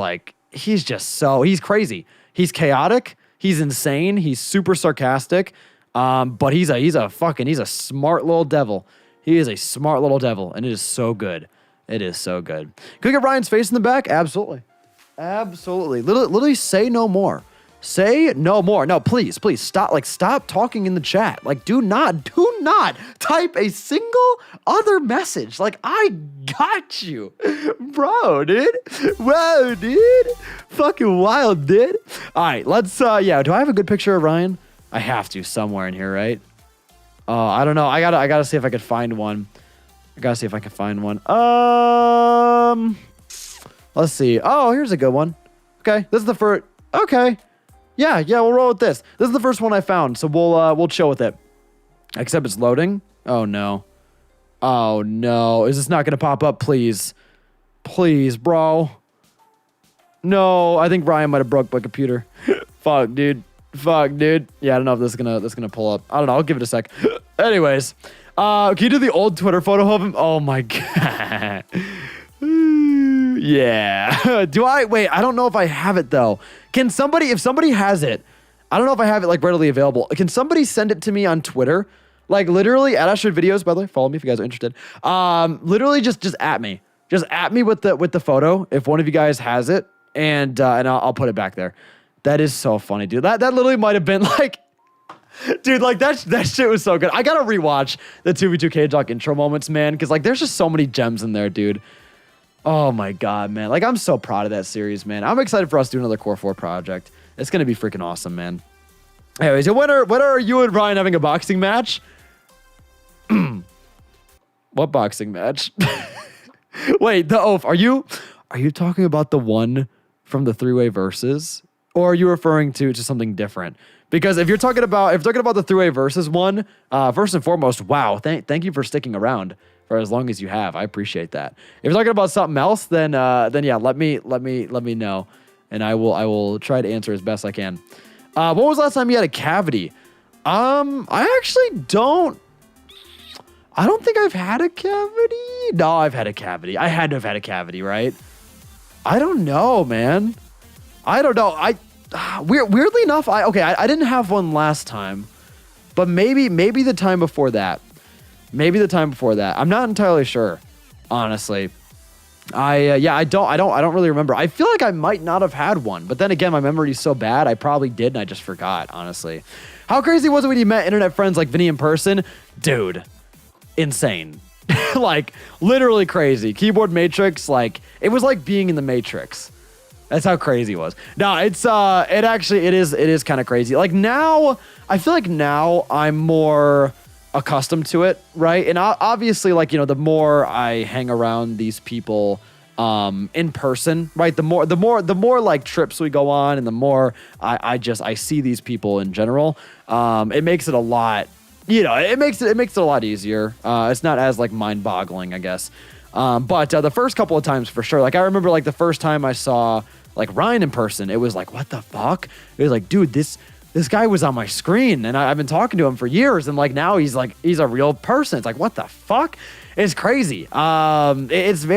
he's crazy. He's chaotic. He's insane. He's super sarcastic. But he's a smart little devil. He is a smart little devil, and it is so good. It is so good. Can we get Ryan's face in the back? Absolutely. Absolutely. Literally say no more. Say no more. No, please stop talking in the chat. Do not type a single other message. I got you. Bro, dude. Whoa, dude. Fucking wild, dude. All right, let's, do I have a good picture of Ryan? I have to somewhere in here, right? I don't know. I gotta see if I could find one. I gotta see if I can find one. Let's see. Oh, here's a good one. Okay, this is the first. Okay, yeah, we'll roll with this. This is the first one I found, so we'll chill with it. Except it's loading. Oh no. Oh no. Is this not gonna pop up? Please, please, bro. No, I think Ryan might have broke my computer. Fuck, dude. Fuck, dude. Yeah, I don't know if this is gonna pull up. I don't know. I'll give it a sec. Anyways, can you do the old Twitter photo of him? Oh my god. Yeah. Do I? Wait, I don't know if I have it though. Can somebody, if somebody has it, I don't know if I have it like readily available. Can somebody send it to me on Twitter? Like literally at Astroid Videos, by the way, follow me if you guys are interested. Literally just at me. Just at me with the photo if one of you guys has it, and I'll put it back there. That is so funny, dude. That literally might have been like, dude, like that shit was so good. I gotta rewatch the 2v2 Cage Lock intro moments, man, because like there's just so many gems in there, dude. Oh my god, man. Like I'm so proud of that series, man. I'm excited for us to do another Core 4 project. It's gonna be freaking awesome, man. Anyways, when are you and Ryan having a boxing match? What boxing match? Wait, the oaf. Are you talking about the one from the three-way verses, or are you referring to something different? Because if you're talking about the three-way verses one, first and foremost, wow, thank you for sticking around for as long as you have. I appreciate that. If you're talking about something else, then yeah, let me know, and I will try to answer as best I can. When was the last time you had a cavity? I actually don't. I don't think I've had a cavity. No, I've had a cavity. I had to have had a cavity, right? I don't know, man. I don't know. Weirdly enough, I didn't have one last time, but maybe the time before that. Maybe the time before that. I'm not entirely sure, honestly. I don't really remember. I feel like I might not have had one, but then again, my memory is so bad. I probably did, and I just forgot, honestly. How crazy was it when you met internet friends like Vinny in person? Dude, insane. Like literally crazy. Keyboard Matrix, like it was like being in the Matrix. That's how crazy it was. No, it is kind of crazy. Like now, I feel like now I'm more accustomed to it, right? And obviously, like, you know, the more I hang around these people in person, right? The more like trips we go on, and the more I see these people in general, it makes it a lot, you know, it makes it a lot easier. It's not as like mind-boggling, I guess. But the first couple of times for sure, like I remember like the first time I saw like Ryan in person, it was like, what the fuck? It was like, dude, this guy was on my screen, and I've been talking to him for years, and like now he's a real person. It's like, what the fuck? It's crazy. It's a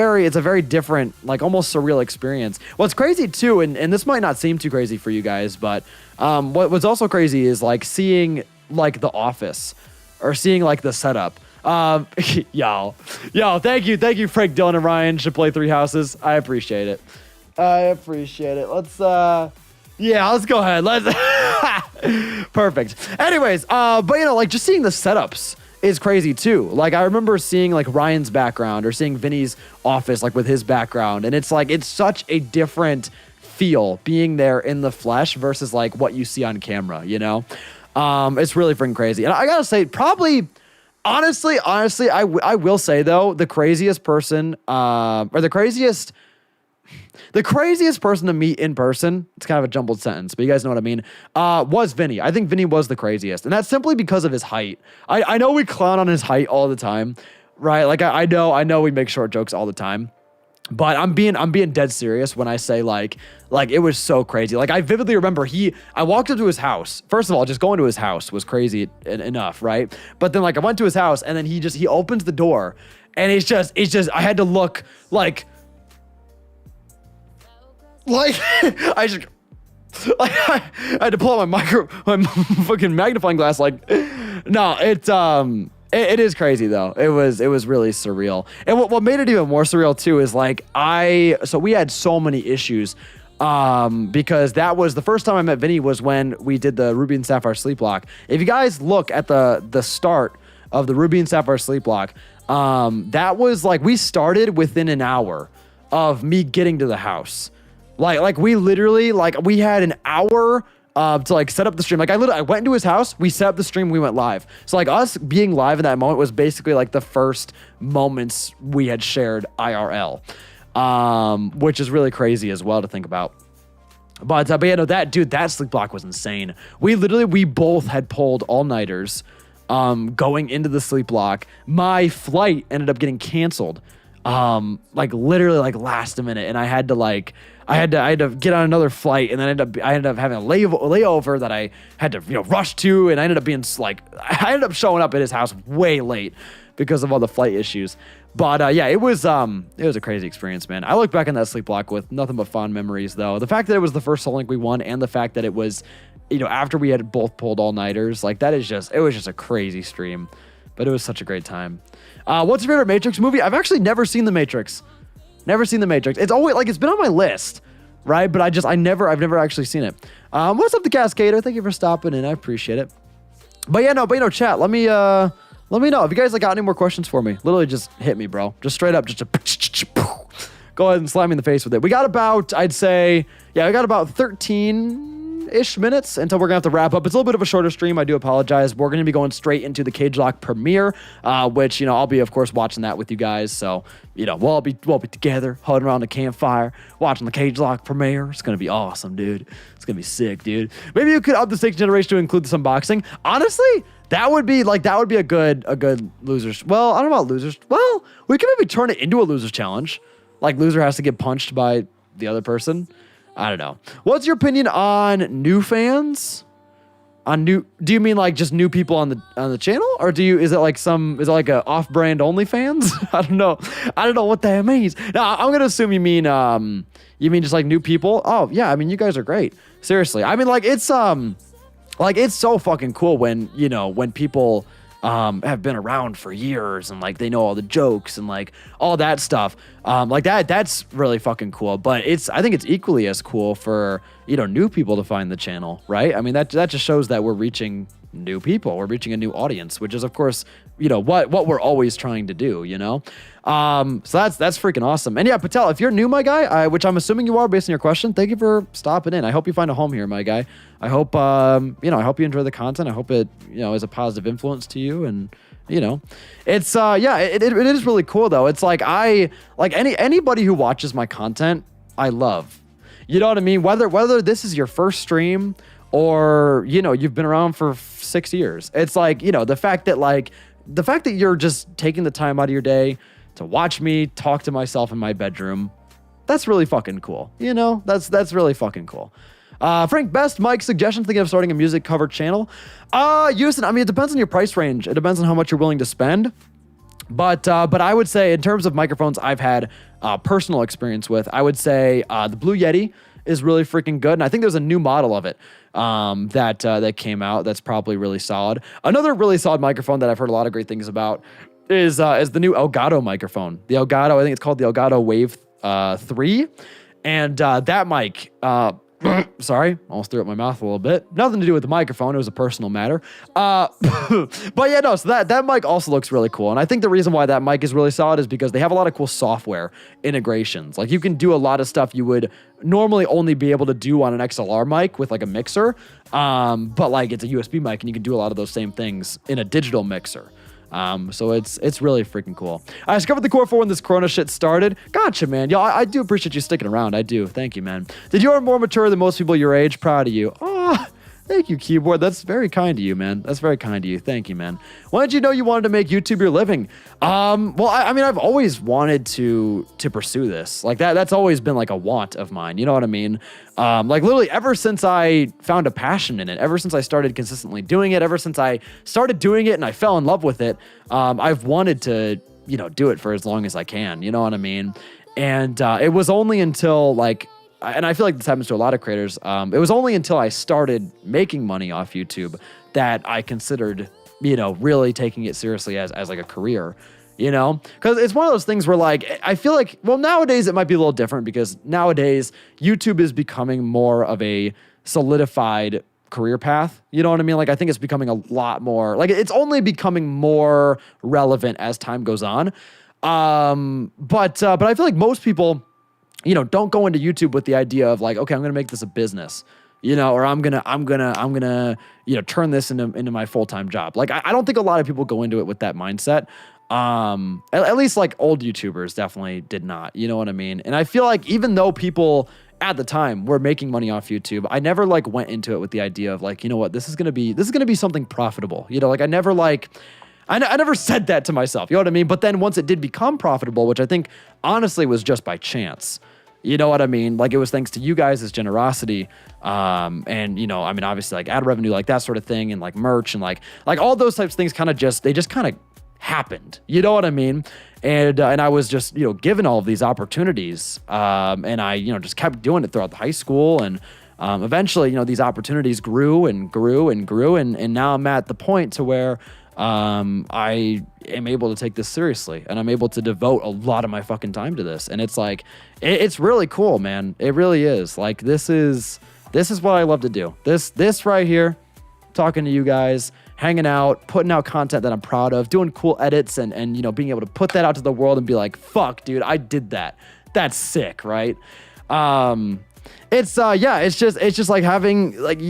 very different, like almost surreal experience. What's crazy too, and this might not seem too crazy for you guys, but what's also crazy is like seeing like The Office, or seeing like the setup. Y'all, thank you, Frank, Dylan, and Ryan should play Three Houses. I appreciate it. Let's go ahead. Perfect. Anyways, but you know, like just seeing the setups is crazy too. Like I remember seeing like Ryan's background, or seeing Vinny's office like with his background, and it's like it's such a different feel being there in the flesh versus like what you see on camera, you know? It's really freaking crazy. And I gotta say, probably honestly, I will say though, the craziest person, or the craziest person to meet in person, it's kind of a jumbled sentence, but you guys know what I mean, was Vinny. I think Vinny was the craziest. And that's simply because of his height. I know we clown on his height all the time, right? Like I know we make short jokes all the time, but I'm being dead serious when I say like it was so crazy. Like I vividly remember I walked up to his house. First of all, just going to his house was crazy enough, right? But then like I went to his house, and then he opens the door, and it's just I had to look like I had to pull out my fucking magnifying glass. Like, no, it is crazy though. It was really surreal. And what made it even more surreal too is like so we had so many issues, because that was the first time I met Vinny, was when we did the Ruby and Sapphire Sleep Lock. If you guys look at the start of the Ruby and Sapphire Sleep Lock, that was like we started within an hour of me getting to the house. Like we literally, like we had an hour to like set up the stream. Like I went into his house, we set up the stream, we went live. So like us being live in that moment was basically like the first moments we had shared IRL, which is really crazy as well to think about. But yeah, no, that sleep block was insane. We both had pulled all-nighters going into the sleep block. My flight ended up getting canceled. Like literally like last minute, and I had to get on another flight, and then I ended up having a layover that I had to rush to, and I ended up showing up at his house way late because of all the flight issues. But yeah, it was a crazy experience, man. I look back on that sleep block with nothing but fond memories, though. The fact that it was the first Soul Link we won, and the fact that it was, after we had both pulled all-nighters, like it was just a crazy stream. But it was such a great time. What's your favorite Matrix movie? I've actually never seen The Matrix. Never seen The Matrix. It's always it's been on my list, right? But I've never actually seen it. What's up, the Cascader? Thank you for stopping in. I appreciate it. But chat. Let me know if you guys got any more questions for me. Literally, just hit me, bro. Just straight up, go ahead and slap me in the face with it. We got about 13-ish minutes until we're gonna have to wrap up. It's a little bit of a shorter stream. I do apologize. We're gonna be going straight into the Cage Lock premiere, which I'll be of course watching that with you guys. So we'll all be together, huddling around the campfire, watching the Cage Lock premiere. It's gonna be awesome, dude. It's gonna be sick, dude. Maybe you could up the stakes generation to include this unboxing. Honestly, that would be a good losers. Well, I don't know about losers. Well, we could maybe turn it into a losers challenge. Like loser has to get punched by the other person. I don't know. What's your opinion on new fans? Do you mean like just new people on the channel, or is it like a off-brand OnlyFans? I don't know what that means. No, I'm gonna assume you mean just like new people. Oh yeah, I mean you guys are great. Seriously, I mean it's so fucking cool when when people have been around for years and they know all the jokes and all that stuff. That's really fucking cool. But I think it's equally as cool for, new people to find the channel, right? I mean, that just shows that we're reaching new people. We're reaching a new audience, which is of course, what we're always trying to do, So that's freaking awesome. And yeah, Patel, if you're new, my guy, which I'm assuming you are based on your question, thank you for stopping in. I hope you find a home here, my guy. I hope, I hope you enjoy the content. I hope it, is a positive influence to you. And, it's, it is really cool though. It's anybody who watches my content, I love, you know what I mean? Whether this is your first stream or, you've been around for 6 years, it's the fact that you're just taking the time out of your day to watch me talk to myself in my bedroom, that's really fucking cool. That's really fucking cool. Frank, best mic suggestions, thinking of starting a music cover channel? Houston, I mean, it depends on your price range. It depends on how much you're willing to spend. But I would say in terms of microphones I've had personal experience with, I would say the Blue Yeti is really freaking good. And I think there's a new model of it that came out that's probably really solid. Another really solid microphone that I've heard a lot of great things about is the new Elgato microphone. The Elgato, I think it's called the Elgato Wave 3. And that mic, sorry, almost threw up my mouth a little bit. Nothing to do with the microphone. It was a personal matter. But yeah, no, so that mic also looks really cool. And I think the reason why that mic is really solid is because they have a lot of cool software integrations. You can do a lot of stuff you would normally only be able to do on an XLR mic with a mixer. But it's a USB mic and you can do a lot of those same things in a digital mixer. So it's really freaking cool. I discovered the Core 4 when this Corona shit started. Gotcha, man. Yo, I do appreciate you sticking around. I do. Thank you, man. Did you are more mature than most people your age? Proud of you. Oh, thank you, keyboard. That's very kind of you, man. That's very kind of you. Thank you, man. When did you know you wanted to make YouTube your living? Well, I mean, I've always wanted to pursue this. That's always been a want of mine. You know what I mean? Literally ever since I found a passion in it, ever since I started consistently doing it, ever since I started doing it and I fell in love with it, I've wanted to, do it for as long as I can. You know what I mean? And it was only until and I feel like this happens to a lot of creators. It was only until I started making money off YouTube that I considered, really taking it seriously as a career, because it's one of those things where I feel well, nowadays it might be a little different because nowadays YouTube is becoming more of a solidified career path. You know what I mean? I think it's becoming a lot more, it's only becoming more relevant as time goes on. But I feel like most people, don't go into YouTube with the idea of okay, I'm going to make this a business. or I'm gonna, turn this into my full-time job. Like, I don't think a lot of people go into it with that mindset. At least like old YouTubers definitely did not, you know what I mean? And I feel like even though people at the time were making money off YouTube, I never like went into it with the idea of like, you know what, this is going to be something profitable. Like I never said that to myself, you know what I mean? But then once it did become profitable, which I think honestly was just by chance, you know what I mean? Like it was thanks to you guys' generosity. And I mean, obviously like ad revenue, like that sort of thing, and like merch and like all those types of things kind of just happened, you know what I mean? And I was just, given all of these opportunities. And I, just kept doing it throughout the high school. And eventually, these opportunities grew and grew and grew. And now I'm at the point to where I am able to take this seriously, and I'm able to devote a lot of my fucking time to this. And it's like, it's really cool, man. It really is. Like, this is what I love to do. This right here, talking to you guys, hanging out, putting out content that I'm proud of, doing cool edits, and being able to put that out to the world and be like, fuck, dude, I did that. That's sick, right? It's just like having, like,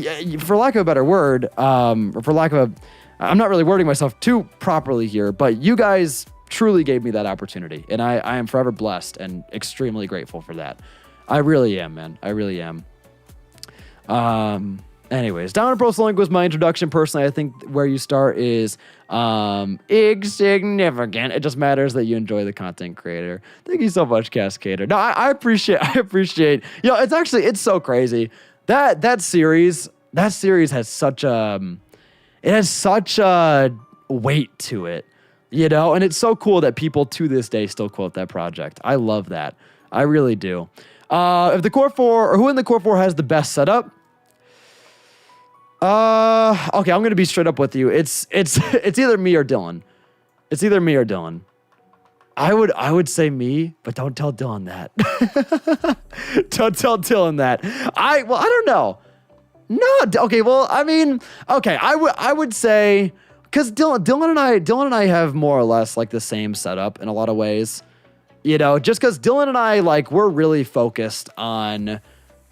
for lack of a better word, or for lack of a, I'm not really wording myself too properly here, but you guys truly gave me that opportunity, and I am forever blessed and extremely grateful for that. I really am, man. I really am. Anyways, Down and Pro Sling was my introduction. Personally, I think where you start is insignificant. It just matters that you enjoy the content creator. Thank you so much, Cascader. No, I appreciate. It's so crazy. That series has such a weight to it, and it's so cool that people to this day still quote that project. I love that. I really do. If the Core 4, or who in the Core 4 has the best setup? Okay, I'm gonna be straight up with you. It's either me or Dylan. It's either me or Dylan. I would say me, but don't tell Dylan that. Don't tell Dylan that. I don't know. No, okay, well, I mean, okay, I would say, because Dylan and I have more or less like the same setup in a lot of ways. Just because Dylan and I, like, we're really focused on,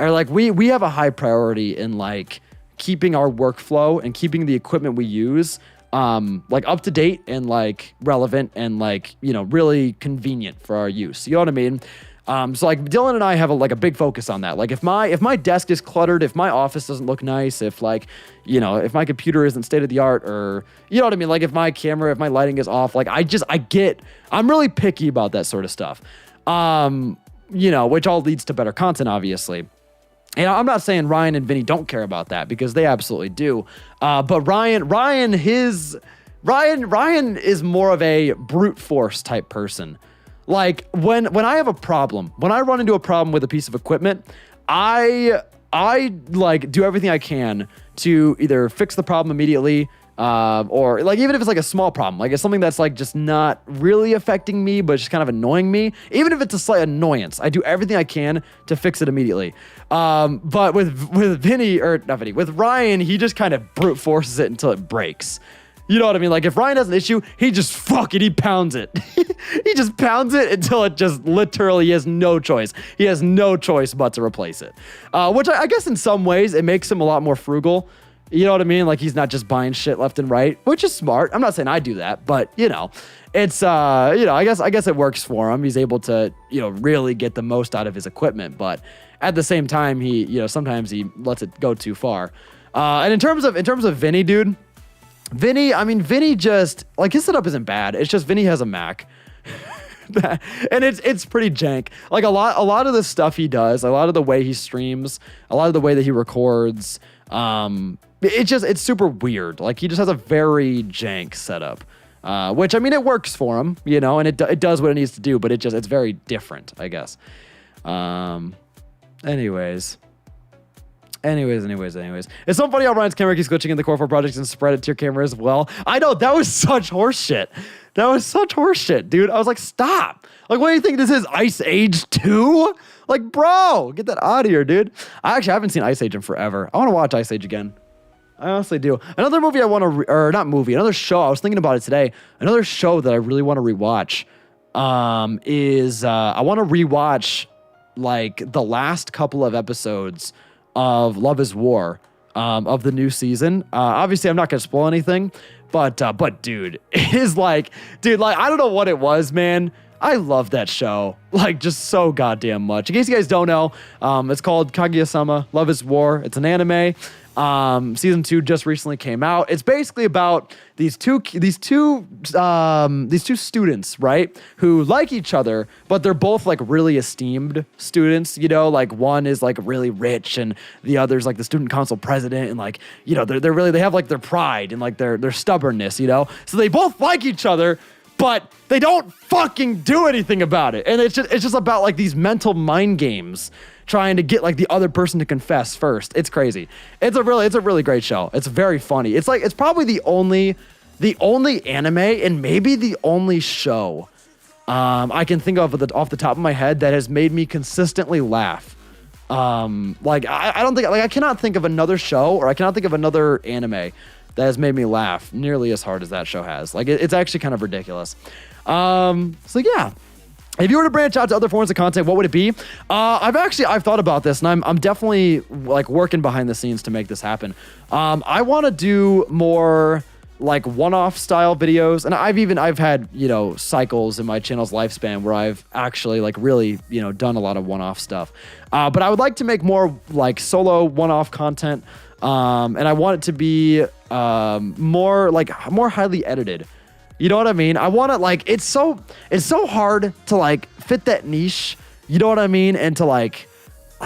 or like we have a high priority in like keeping our workflow and keeping the equipment we use like up to date and like relevant and like, really convenient for our use. You know what I mean? So like Dylan and I have a big focus on that. Like if my desk is cluttered, if my office doesn't look nice, if like, if my computer isn't state of the art, or you know what I mean? Like if my lighting is off, like I'm really picky about that sort of stuff. Which all leads to better content, obviously. And I'm not saying Ryan and Vinny don't care about that, because they absolutely do. But Ryan is more of a brute force type person. Like when I have a problem, when I run into a problem with a piece of equipment, I like do everything I can to either fix the problem immediately, or like even if it's like a small problem, like it's something that's like just not really affecting me, but just kind of annoying me. Even if it's a slight annoyance, I do everything I can to fix it immediately. But with Ryan, he just kind of brute forces it until it breaks. You know what I mean? Like if Ryan has an issue, he pounds it. He just pounds it until it just literally he has no choice. He has no choice but to replace it. Which I guess in some ways it makes him a lot more frugal. You know what I mean? Like he's not just buying shit left and right, which is smart. I'm not saying I do that, but it's I guess it works for him. He's able to, really get the most out of his equipment, but at the same time he, sometimes he lets it go too far. And in terms of Vinny, dude, Vinny just, like, his setup isn't bad. It's just Vinny has a Mac. And it's pretty jank. Like a lot of the stuff he does, a lot of the way he streams, a lot of the way that he records, it's super weird. Like he just has a very jank setup. Which it works for him, and it does what it needs to do, but it's very different, I guess. Anyways. It's so funny how Ryan's camera keeps glitching in the Core 4 projects and spread it to your camera as well. I know, that was such horseshit. Dude. I was like, stop. Like, what do you think this is, Ice Age 2? Like, bro, get that out of here, dude. I haven't seen Ice Age in forever. I want to watch Ice Age again. I honestly do. Another movie another show, I was thinking about it today. Another show that I really want to rewatch is I want to rewatch, like, the last couple of episodes of Love is War, of the new season. Obviously, I'm not gonna spoil anything, but dude, it is like, dude, like I don't know what it was, man. I love that show, like just so goddamn much. In case you guys don't know, it's called Kaguya-sama: Love is War. It's an anime. Season 2 just recently came out. It's basically about these two students, right, who like each other, but they're both like really esteemed students. You know, like one is like really rich, and the other's like the student council president, and like, you know, they're really, they have like their pride and like their stubbornness. You know, so they both like each other, but they don't fucking do anything about it. And it's just about like these mental mind games trying to get like the other person to confess first. It's crazy. It's a really great show. It's very funny. It's like, it's probably the only anime and maybe the only show I can think of off the top of my head that has made me consistently laugh. Like I don't think, like I cannot think of another show, or I cannot think of another anime that has made me laugh nearly as hard as that show has. Like it's actually kind of ridiculous. So yeah, if you were to branch out to other forms of content, what would it be? I've thought about this, and I'm definitely like working behind the scenes to make this happen. I want to do more like one-off style videos, and I've had, you know, cycles in my channel's lifespan where I've actually like really, you know, done a lot of one-off stuff. But I would like to make more like solo one-off content. And I want it to be more highly edited. You know what I mean? I want to like, it's so hard to like fit that niche. You know what I mean? And to like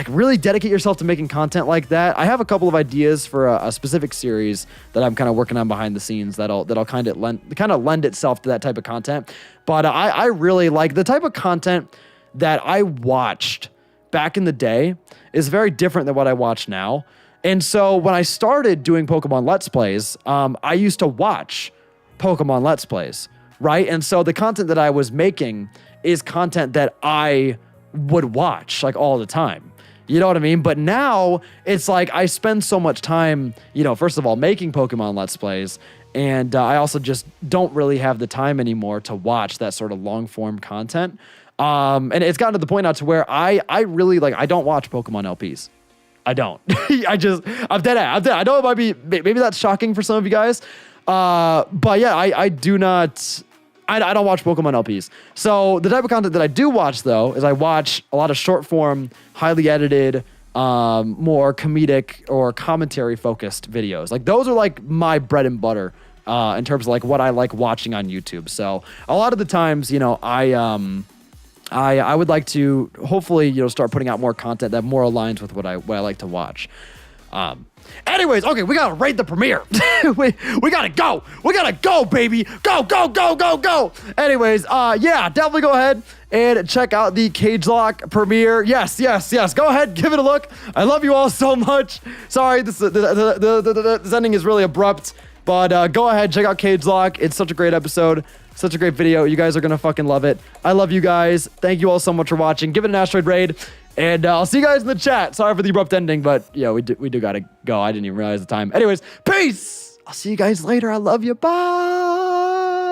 really dedicate yourself to making content like that. I have a couple of ideas for a specific series that I'm kind of working on behind the scenes that'll kind of lend itself to that type of content. But I really like the type of content that I watched back in the day is very different than what I watch now. And so when I started doing Pokemon Let's Plays, I used to watch Pokemon Let's Plays, right? And so the content that I was making is content that I would watch like all the time. You know what I mean? But now it's like I spend so much time, you know, first of all, making Pokemon Let's Plays. And I also just don't really have the time anymore to watch that sort of long form content. And it's gotten to the point now to where I really like, I don't watch Pokemon LPs. I don't. I'm dead. I know it might be, maybe that's shocking for some of you guys. But yeah, I do not, I don't watch Pokemon LPs. So the type of content that I do watch though, is I watch a lot of short form, highly edited, more comedic or commentary focused videos. Like those are like my bread and butter, in terms of like what I like watching on YouTube. So a lot of the times, you know, I would like to hopefully, you know, start putting out more content that more aligns with what I like to watch. Anyways, okay, we gotta rate the premiere. we gotta go. We gotta go, baby. Go. Anyways, yeah, definitely go ahead and check out the Cage Lock premiere. Yes. Go ahead, give it a look. I love you all so much. Sorry, this ending is really abrupt, but go ahead, check out Cage Lock. It's such a great episode. Such a great video. You guys are going to fucking love it. I love you guys. Thank you all so much for watching. Give it an Astroid raid. And I'll see you guys in the chat. Sorry for the abrupt ending, but yeah, we do got to go. I didn't even realize the time. Anyways, peace. I'll see you guys later. I love you. Bye.